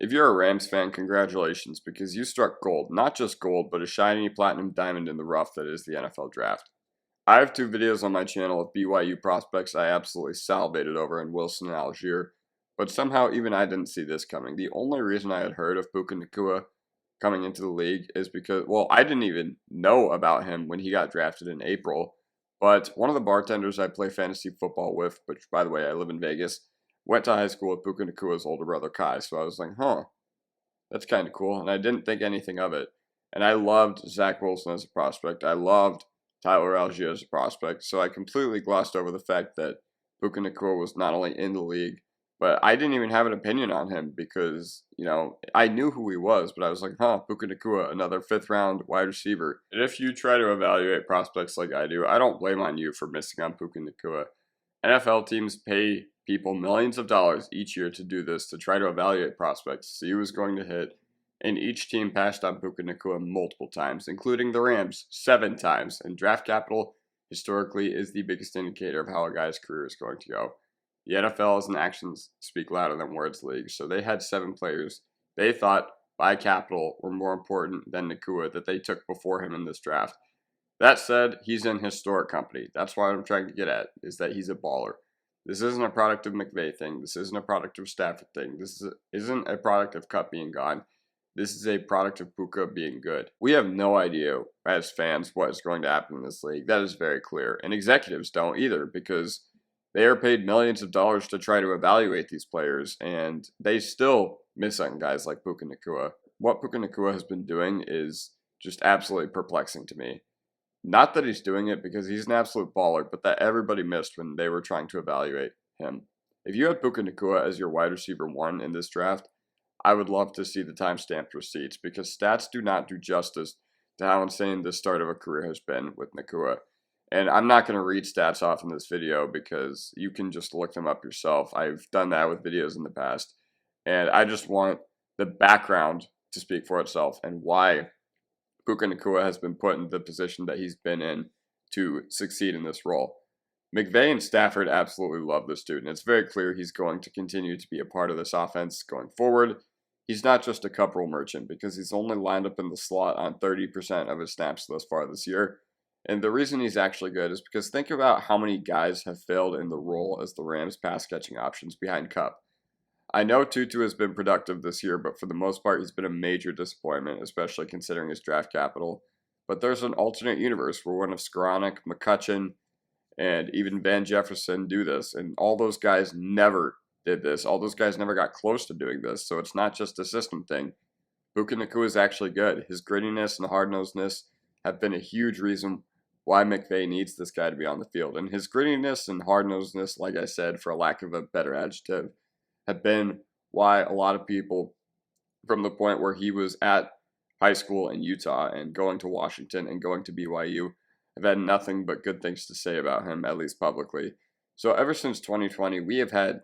If you're a Rams fan, congratulations, because you struck gold. Not just gold, but a shiny platinum diamond in the rough that is the NFL draft. I have two videos on my channel of BYU prospects I absolutely salivated over in Wilson and Algier, but somehow even I didn't see this coming. The only reason I had heard of Puka Nacua coming into the league is because, well, I didn't even know about him when he got drafted in April, but one of the bartenders I play fantasy football with, which, by the way, I live in Vegas, went to high school with Puka Nacua's older brother Kai, so I was like, huh, that's kind of cool, and I didn't think anything of it. And I loved Zach Wilson as a prospect. I loved Tyler Algier as a prospect, so I completely glossed over the fact that Puka Nacua was not only in the league, but I didn't even have an opinion on him because, I knew who he was, but I was like, huh, Puka Nacua, another fifth-round wide receiver. And if you try to evaluate prospects like I do, I don't blame on you for missing on Puka Nacua. NFL teams pay people millions of dollars each year to do this, to try to evaluate prospects, see who is going to hit, and each team passed on Puka Nacua multiple times, including the Rams 7 times, and draft capital historically is the biggest indicator of how a guy's career is going to go. The NFL's and actions speak louder than words league, so they had 7 players they thought by capital were more important than Nacua that they took before him in this draft. That said, he's in historic company. That's what I'm trying to get at, is that he's a baller. This isn't a product of McVay thing. This isn't a product of Stafford thing. Isn't a product of Cup being gone. This is a product of Puka being good. We have no idea as fans what is going to happen in this league. That is very clear. And executives don't either, because they are paid millions of dollars to try to evaluate these players, and they still miss on guys like Puka Nacua. What Puka Nacua has been doing is just absolutely perplexing to me. Not that he's doing it because he's an absolute baller, but that everybody missed when they were trying to evaluate him. If you had Puka Nacua as your wide receiver 1 in this draft, I would love to see the time-stamped receipts, because stats do not do justice to how insane the start of a career has been with Nacua. And I'm not going to read stats off in this video because you can just look them up yourself. I've done that with videos in the past. And I just want the background to speak for itself and why Puka Nacua has been put in the position that he's been in to succeed in this role. McVay and Stafford absolutely love this dude, and it's very clear he's going to continue to be a part of this offense going forward. He's not just a cup rule merchant, because he's only lined up in the slot on 30% of his snaps thus far this year. And the reason he's actually good is because think about how many guys have failed in the role as the Rams' pass-catching options behind Cup. I know Tutu has been productive this year, but for the most part, he's been a major disappointment, especially considering his draft capital. But there's an alternate universe where one of Skoranek, McCutcheon, and even Van Jefferson do this, and all those guys never did this. All those guys never got close to doing this, so it's not just a system thing. Puka Nacua is actually good. His grittiness and hard-nosedness have been a huge reason why McVay needs this guy to be on the field. And his grittiness and hard-nosedness, like I said, for lack of a better adjective, have been why a lot of people, from the point where he was at high school in Utah and going to Washington and going to BYU, have had nothing but good things to say about him, at least publicly. So ever since 2020, we have had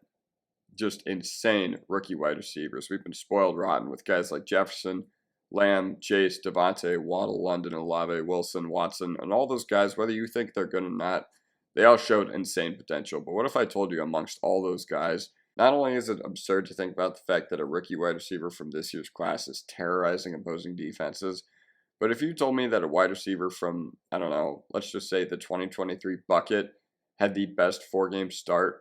just insane rookie wide receivers. We've been spoiled rotten with guys like Jefferson, Lamb, Chase, Devontae, Waddle, London, Olave, Wilson, Watson, and all those guys, whether you think they're good or not, they all showed insane potential. But what if I told you amongst all those guys, not only is it absurd to think about the fact that a rookie wide receiver from this year's class is terrorizing opposing defenses, but if you told me that a wide receiver from, I don't know, let's just say the 2023 bucket had the best 4-game start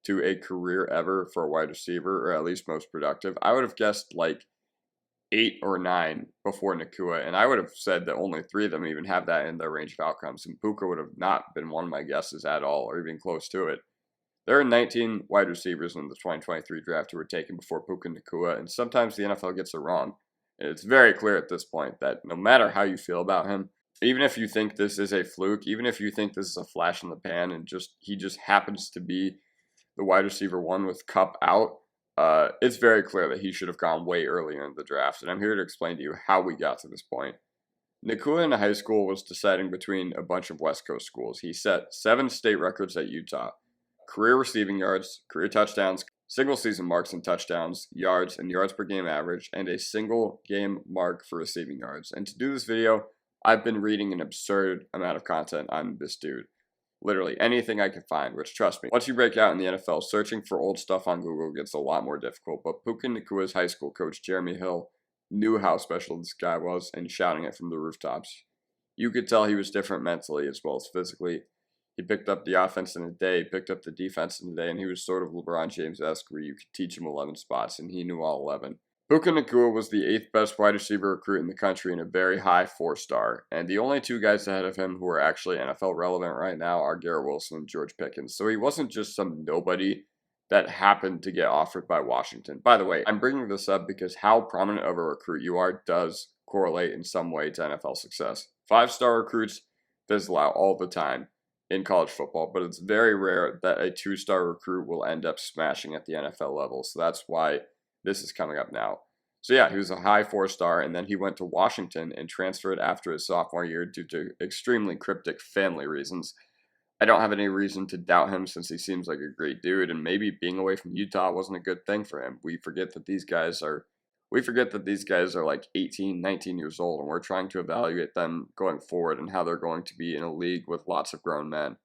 to a career ever for a wide receiver, or at least most productive, I would have guessed like 8 or 9 before Nacua, and I would have said that only 3 of them even have that in their range of outcomes, and Puka would have not been one of my guesses at all, or even close to it. There are 19 wide receivers in the 2023 draft who were taken before Puka Nacua, and sometimes the NFL gets it wrong. And it's very clear at this point that no matter how you feel about him, even if you think this is a fluke, even if you think this is a flash in the pan and he just happens to be the wide receiver 1 with Cup out, it's very clear that he should have gone way earlier in the draft, and I'm here to explain to you how we got to this point. Nacua in high school was deciding between a bunch of West Coast schools. He set 7 state records at Utah: career receiving yards, career touchdowns, single season marks and touchdowns, yards and yards per game average, and a single game mark for receiving yards. And to do this video, I've been reading an absurd amount of content on this dude. literally anything I could find, which trust me, once you break out in the NFL, searching for old stuff on Google gets a lot more difficult. But Puka Nacua's high school coach, Jeremy Hill, knew how special this guy was and shouting it from the rooftops. You could tell he was different mentally as well as physically. He picked up the offense in a day, picked up the defense in a day, and he was sort of LeBron James-esque where you could teach him 11 spots, and he knew all 11. Puka Nacua was the 8th best wide receiver recruit in the country and a very high 4-star. And the only two guys ahead of him who are actually NFL relevant right now are Garrett Wilson and George Pickens. So he wasn't just some nobody that happened to get offered by Washington. By the way, I'm bringing this up because how prominent of a recruit you are does correlate in some way to NFL success. 5-star recruits fizzle out all the time in college football, but it's very rare that a 2-star recruit will end up smashing at the NFL level. So that's why this is coming up now. So yeah, he was a high 4-star, and then he went to Washington and transferred after his sophomore year due to extremely cryptic family reasons. I don't have any reason to doubt him since he seems like a great dude, and maybe being away from Utah wasn't a good thing for him. We forget that these guys are like 18, 19 years old, and we're trying to evaluate them going forward and how they're going to be in a league with lots of grown men.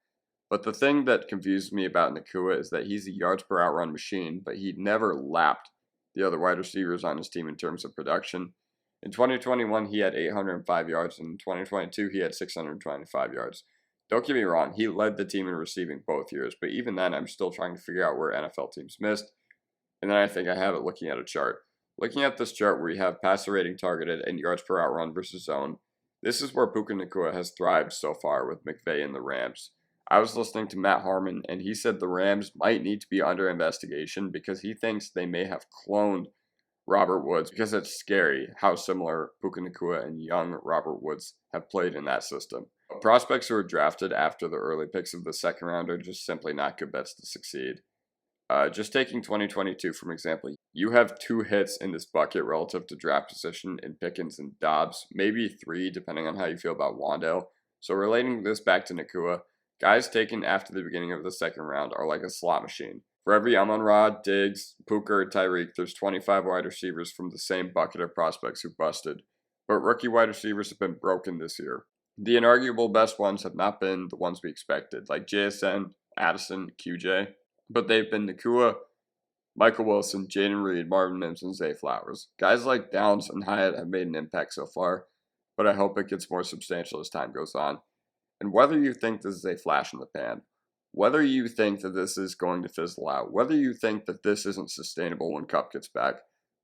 But the thing that confuses me about Nacua is that he's a yards per outrun machine, but he never lapped the other wide receivers on his team in terms of production. In 2021, he had 805 yards, and in 2022, he had 625 yards. Don't get me wrong, he led the team in receiving both years, but even then, I'm still trying to figure out where NFL teams missed. And then I think I have it looking at a chart. Looking at this chart where you have passer rating targeted and yards per outrun versus zone, this is where Puka Nacua has thrived so far with McVay and the Rams. I was listening to Matt Harmon, and he said the Rams might need to be under investigation because he thinks they may have cloned Robert Woods because it's scary how similar Puka Nacua and young Robert Woods have played in that system. Prospects who are drafted after the early picks of the second round are just simply not good bets to succeed. Just taking 2022 from example, you have 2 hits in this bucket relative to draft position in Pickens and Dobbs, maybe 3 depending on how you feel about Wando. So relating this back to Nacua, guys taken after the beginning of the second round are like a slot machine. For every Amon-Ra, Diggs, Puka, or Tyreek, there's 25 wide receivers from the same bucket of prospects who busted. But rookie wide receivers have been broken this year. The inarguable best ones have not been the ones we expected, like JSN, Addison, QJ. But they've been Nacua, Michael Wilson, Jaden Reed, Marvin Mims, and Zay Flowers. Guys like Downs and Hyatt have made an impact so far, but I hope it gets more substantial as time goes on. And whether you think this is a flash in the pan, whether you think that this is going to fizzle out, whether you think that this isn't sustainable when Cup gets back,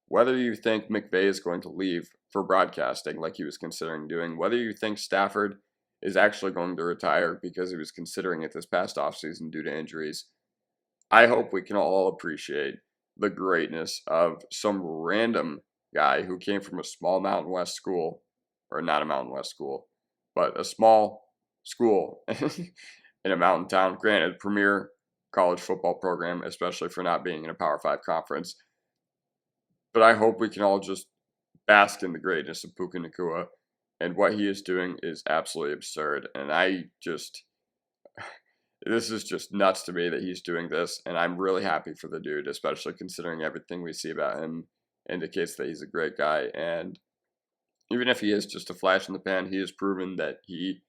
whether you think McVay is going to leave for broadcasting like he was considering doing, whether you think Stafford is actually going to retire because he was considering it this past offseason due to injuries, I hope we can all appreciate the greatness of some random guy who came from a small Mountain West school, or not a Mountain West school, but a small school in a mountain town. Granted, premier college football program, especially for not being in a Power 5 conference. But I hope we can all just bask in the greatness of Puka Nacua, and what he is doing is absolutely absurd. And this is just nuts to me that he's doing this, and I'm really happy for the dude, especially considering everything we see about him indicates that he's a great guy. And even if he is just a flash in the pan, he has proven that he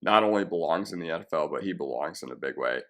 not only belongs in the NFL, but he belongs in a big way.